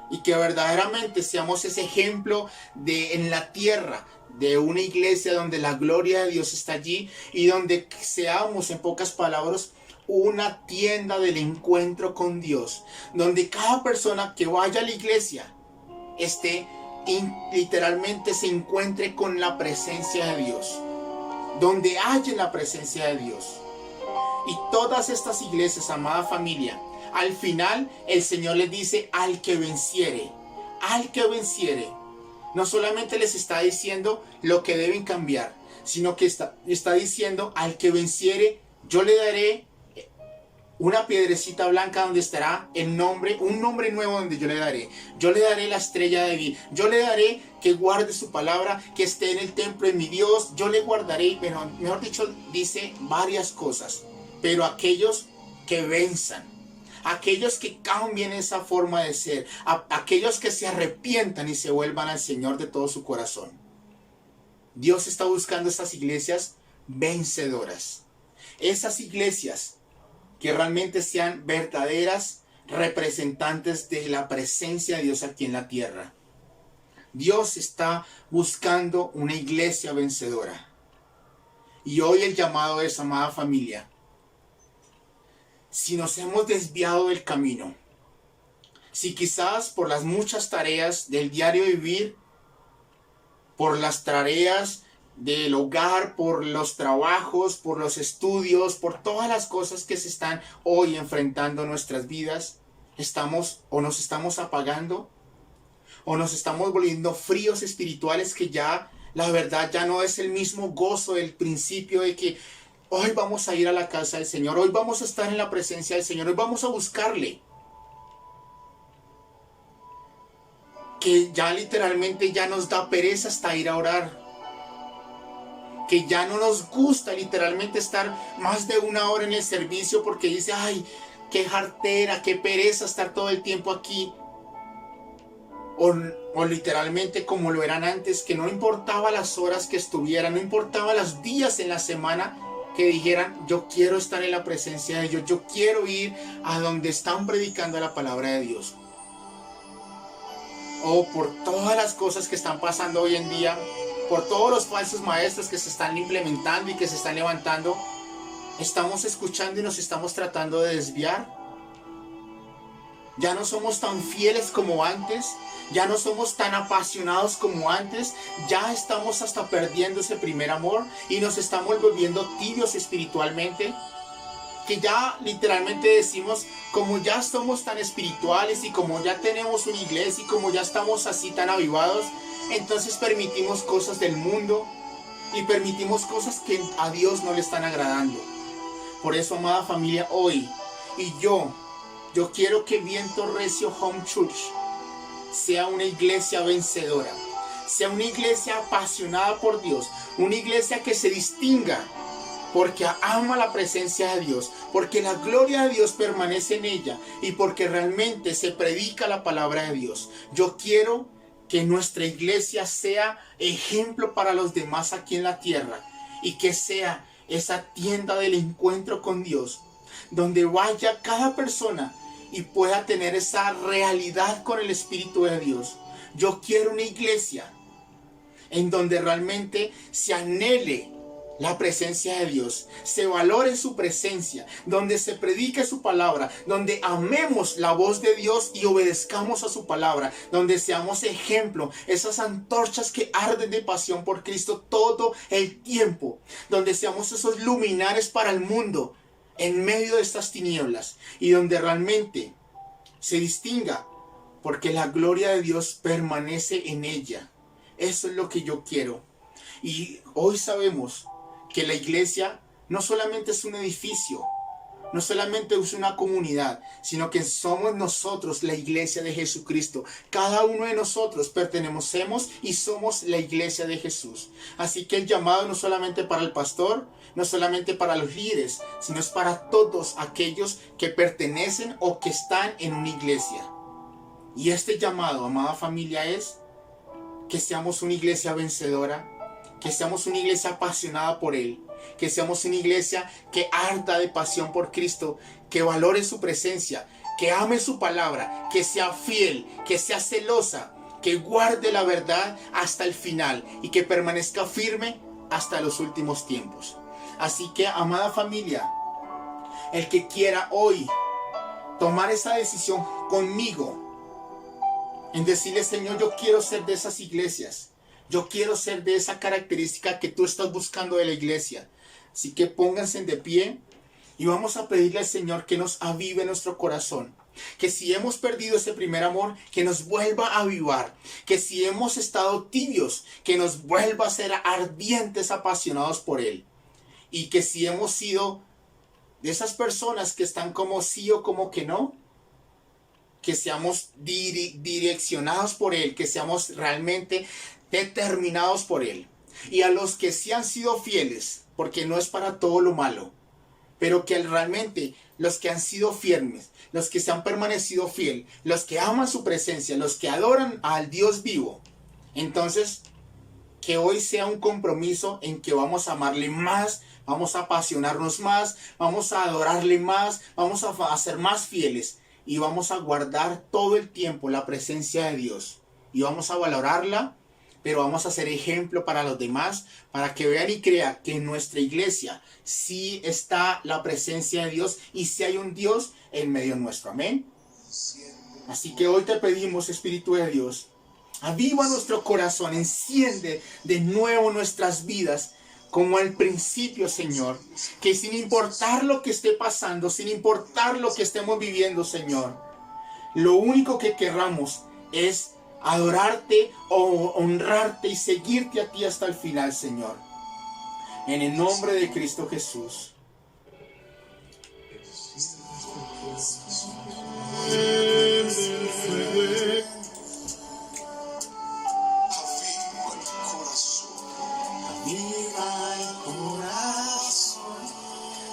y que verdaderamente seamos ese ejemplo en la tierra, de una iglesia donde la gloria de Dios está allí y donde seamos, en pocas palabras, una tienda del encuentro con Dios, donde cada persona que vaya a la iglesia literalmente se encuentre con la presencia de Dios, donde haya la presencia de Dios. Y todas estas iglesias, amada familia, al final el Señor les dice, al que venciere, no solamente les está diciendo lo que deben cambiar, sino que está diciendo, al que venciere, yo le daré una piedrecita blanca donde estará el nombre, un nombre nuevo donde yo le daré. Yo le daré la estrella de David. Yo le daré que guarde su palabra, que esté en el templo de mi Dios. Yo le guardaré, pero mejor dicho, dice varias cosas. Pero aquellos que venzan, aquellos que cambien esa forma de ser, aquellos que se arrepientan y se vuelvan al Señor de todo su corazón. Dios está buscando esas iglesias vencedoras. Esas iglesias que realmente sean verdaderas representantes de la presencia de Dios aquí en la tierra. Dios está buscando una iglesia vencedora. Y hoy el llamado es, amada familia, si nos hemos desviado del camino, si quizás por las muchas tareas del diario vivir, por las tareas del hogar, por los trabajos, por los estudios, por todas las cosas que se están hoy enfrentando en nuestras vidas, nos estamos apagando, o nos estamos volviendo fríos espirituales, que ya la verdad ya no es el mismo gozo del principio de que hoy vamos a ir a la casa del Señor, hoy vamos a estar en la presencia del Señor, hoy vamos a buscarle. Que ya literalmente ya nos da pereza hasta ir a orar. Que ya no nos gusta literalmente estar más de una hora en el servicio porque dice, ay, qué jartera, qué pereza estar todo el tiempo aquí. O literalmente como lo eran antes, que no importaba las horas que estuvieran, no importaba los días en la semana, que dijeran, yo quiero estar en la presencia de Dios, yo quiero ir a donde están predicando la palabra de Dios. O por todas las cosas que están pasando hoy en día, por todos los falsos maestros que se están implementando y que se están levantando, estamos escuchando y nos estamos tratando de desviar. Ya no somos tan fieles como antes, ya no somos tan apasionados como antes, ya estamos hasta perdiendo ese primer amor y nos estamos volviendo tibios espiritualmente. Que ya literalmente decimos, como ya somos tan espirituales y como ya tenemos una iglesia y como ya estamos así tan avivados, entonces permitimos cosas del mundo y permitimos cosas que a Dios no le están agradando. Por eso, amada familia, hoy y yo quiero que Viento Recio Home Church sea una iglesia vencedora, sea una iglesia apasionada por Dios, una iglesia que se distinga porque ama la presencia de Dios, porque la gloria de Dios permanece en ella y porque realmente se predica la palabra de Dios. Yo quiero que nuestra iglesia sea ejemplo para los demás aquí en la tierra y que sea esa tienda del encuentro con Dios, donde vaya cada persona y pueda tener esa realidad con el Espíritu de Dios. Yo quiero una iglesia en donde realmente se anhele la presencia de Dios, se valore su presencia, donde se predique su palabra, donde amemos la voz de Dios y obedezcamos a su palabra, donde seamos ejemplo, esas antorchas que arden de pasión por Cristo todo el tiempo, donde seamos esos luminares para el mundo en medio de estas tinieblas y donde realmente se distinga porque la gloria de Dios permanece en ella. Eso es lo que yo quiero. Y hoy sabemos que la iglesia no solamente es un edificio, no solamente es una comunidad, sino que somos nosotros la iglesia de Jesucristo. Cada uno de nosotros pertenecemos y somos la iglesia de Jesús. Así que el llamado no solamente para el pastor, no solamente para los líderes, sino es para todos aquellos que pertenecen o que están en una iglesia. Y este llamado, amada familia, es que seamos una iglesia vencedora, que seamos una iglesia apasionada por Él, que seamos una iglesia que arda de pasión por Cristo, que valore su presencia, que ame su palabra, que sea fiel, que sea celosa, que guarde la verdad hasta el final y que permanezca firme hasta los últimos tiempos. Así que, amada familia, el que quiera hoy tomar esa decisión conmigo, en decirle, Señor, yo quiero ser de esas iglesias, yo quiero ser de esa característica que tú estás buscando de la iglesia. Así que pónganse de pie y vamos a pedirle al Señor que nos avive nuestro corazón. Que si hemos perdido ese primer amor, que nos vuelva a avivar. Que si hemos estado tibios, que nos vuelva a ser ardientes, apasionados por Él. Y que si hemos sido de esas personas que están como sí o como que no, que seamos direccionados por Él, que seamos realmente determinados por Él. Y a los que sí han sido fieles, porque no es para todo lo malo, pero que realmente los que han sido firmes, los que se han permanecido fiel, los que aman su presencia, los que adoran al Dios vivo, entonces que hoy sea un compromiso en que vamos a amarle más, vamos a apasionarnos más, vamos a adorarle más, vamos a ser más fieles y vamos a guardar todo el tiempo la presencia de Dios y vamos a valorarla, pero vamos a ser ejemplo para los demás, para que vean y crean que en nuestra iglesia sí está la presencia de Dios y sí hay un Dios en medio nuestro. Amén. Así que hoy te pedimos, Espíritu de Dios, aviva nuestro corazón, enciende de nuevo nuestras vidas como al principio, Señor. Que sin importar lo que esté pasando, sin importar lo que estemos viviendo, Señor, lo único que querramos es adorarte o honrarte y seguirte a ti hasta el final, Señor. En el nombre de Cristo Jesús.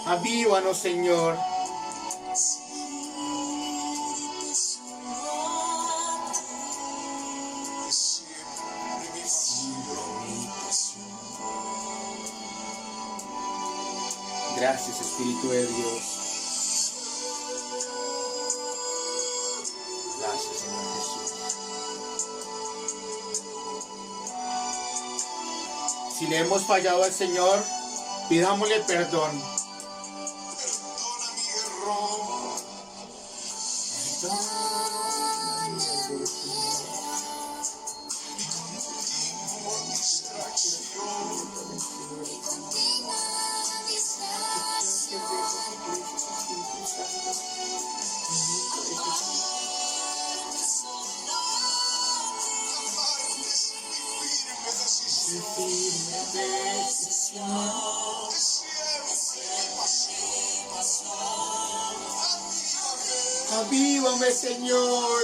Avívanos, Señor. Gracias, Espíritu de Dios. Gracias, Señor Jesús. Si le hemos fallado al Señor, pidámosle perdón. Avívame, Señor.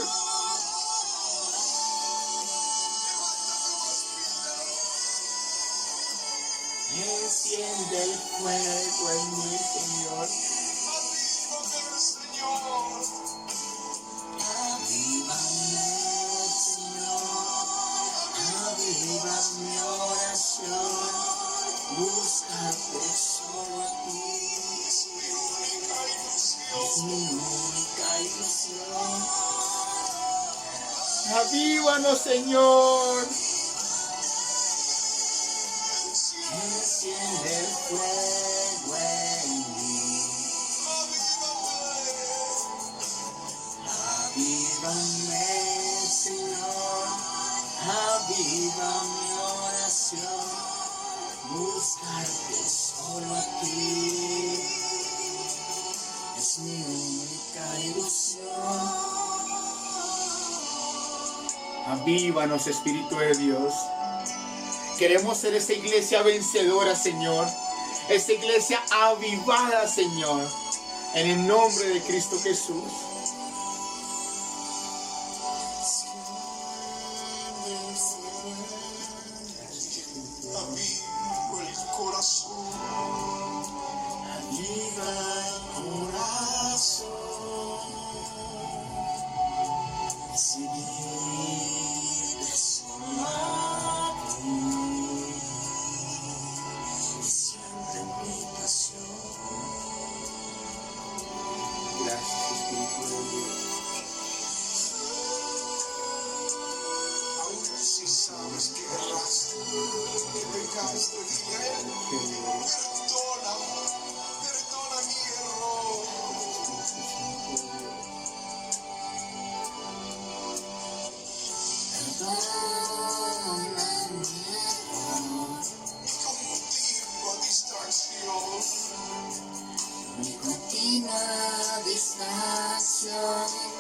Enciende el fuego en mí, Señor. Avívame, Señor. Aviva mi oración. Búscate solo a ti. Es mi única ilusión. Avívanos, Señor. Enciende el fuego en mí. Avívame, Señor. Aviva mi oración. Buscarte solo a ti. Es mi única ilusión. Avívanos, Espíritu de Dios. Queremos ser esa iglesia vencedora, Señor. Esa iglesia avivada, Señor. En el nombre de Cristo Jesús. Aviva el corazón. Aviva el corazón. Seguir solo a ti. Siempre mi pasión. Gracias, Espíritu de Dios. Aún si sabes que erraste, que pecaste, dile a él, perdona mi error. Mi continua distracción.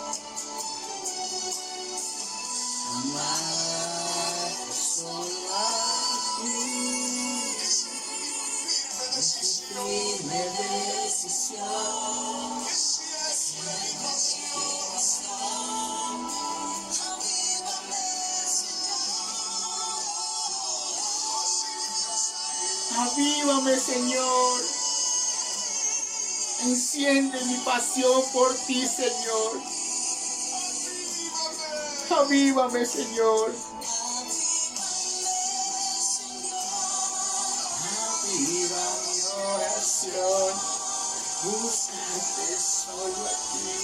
Avívame, Señor. Enciende mi pasión por ti, Señor. Avívame, Señor. Aviva mi oración. Búscate solo a ti.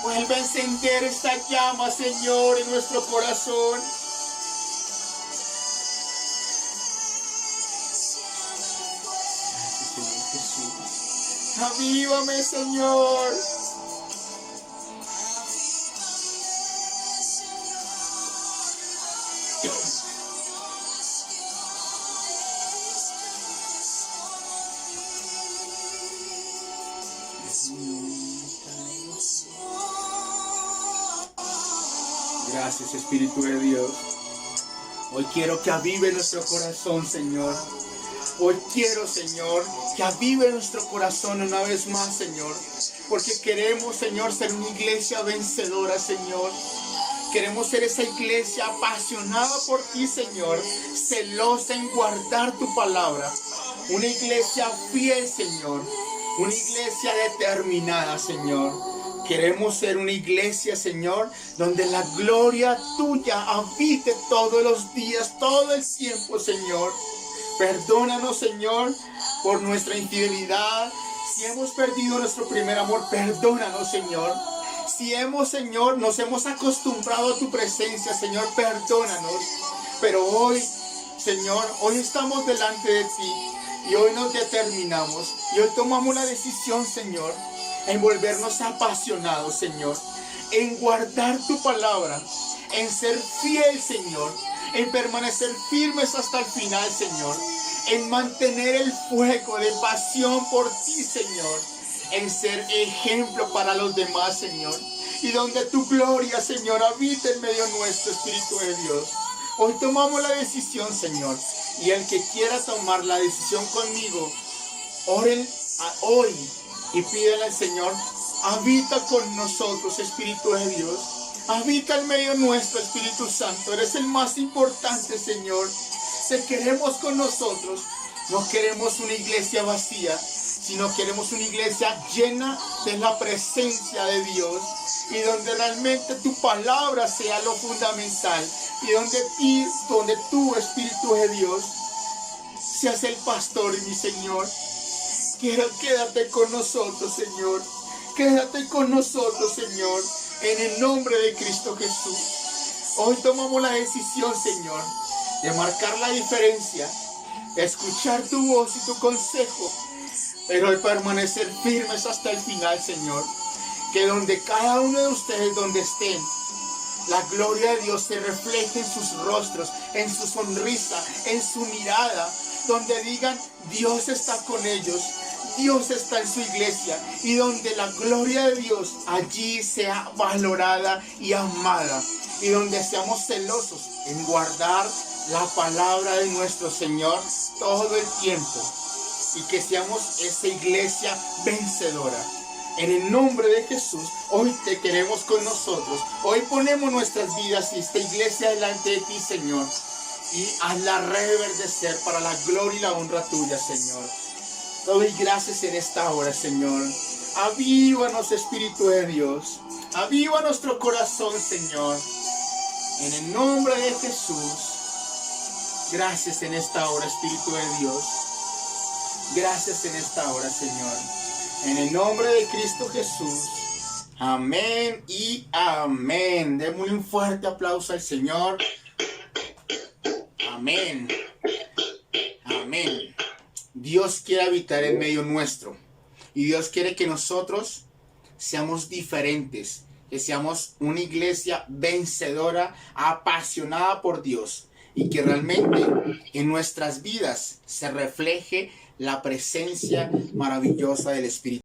Vuelve a encender esta llama, Señor, en nuestro corazón. Avívame, Señor. Gracias, Espíritu de Dios. Hoy quiero que avive nuestro corazón, Señor. Hoy quiero, Señor, que avive nuestro corazón una vez más, Señor. Porque queremos, Señor, ser una iglesia vencedora, Señor. Queremos ser esa iglesia apasionada por ti, Señor. Celosa en guardar tu palabra. Una iglesia fiel, Señor. Una iglesia determinada, Señor. Queremos ser una iglesia, Señor, donde la gloria tuya habite todos los días, todo el tiempo, Señor. Perdónanos, Señor, por nuestra infidelidad. Si hemos perdido nuestro primer amor, perdónanos, Señor. Si Señor, nos hemos acostumbrado a tu presencia, Señor, perdónanos. Pero hoy, Señor, hoy estamos delante de ti y hoy nos determinamos. Y hoy tomamos la decisión, Señor, en volvernos apasionados, Señor, en guardar tu palabra, en ser fiel, Señor, en permanecer firmes hasta el final, Señor, en mantener el fuego de pasión por ti, Señor, en ser ejemplo para los demás, Señor, y donde tu gloria, Señor, habita en medio nuestro, Espíritu de Dios. Hoy tomamos la decisión, Señor, y el que quiera tomar la decisión conmigo, oren hoy y pídele al Señor, habita con nosotros, Espíritu de Dios. Habita en medio nuestro, Espíritu Santo. Eres el más importante, Señor. Te queremos con nosotros. No queremos una iglesia vacía, sino queremos una iglesia llena de la presencia de Dios. Y donde realmente tu palabra sea lo fundamental. Y donde tú, Espíritu de Dios, seas el pastor, mi Señor. Quédate con nosotros, Señor. Quédate con nosotros, Señor. En el nombre de Cristo Jesús. Hoy tomamos la decisión, Señor, de marcar la diferencia, de escuchar tu voz y tu consejo, pero de permanecer firmes hasta el final, Señor. Que donde cada uno de ustedes, donde estén, la gloria de Dios se refleje en sus rostros, en su sonrisa, en su mirada, donde digan, Dios está con ellos. Dios está en su iglesia y donde la gloria de Dios allí sea valorada y amada y donde seamos celosos en guardar la palabra de nuestro Señor todo el tiempo y que seamos esa iglesia vencedora. En el nombre de Jesús, hoy te queremos con nosotros. Hoy ponemos nuestras vidas y esta iglesia delante de ti, Señor, y hazla reverdecer para la gloria y la honra tuya, Señor. Te doy gracias en esta hora, Señor. Avívanos, Espíritu de Dios. Aviva nuestro corazón, Señor. En el nombre de Jesús. Gracias en esta hora, Espíritu de Dios. Gracias en esta hora, Señor. En el nombre de Cristo Jesús. Amén y amén. Démosle un fuerte aplauso al Señor. Amén. Amén. Dios quiere habitar en medio nuestro. Y Dios quiere que nosotros seamos diferentes. Que seamos una iglesia vencedora, apasionada por Dios. Y que realmente en nuestras vidas se refleje la presencia maravillosa del Espíritu.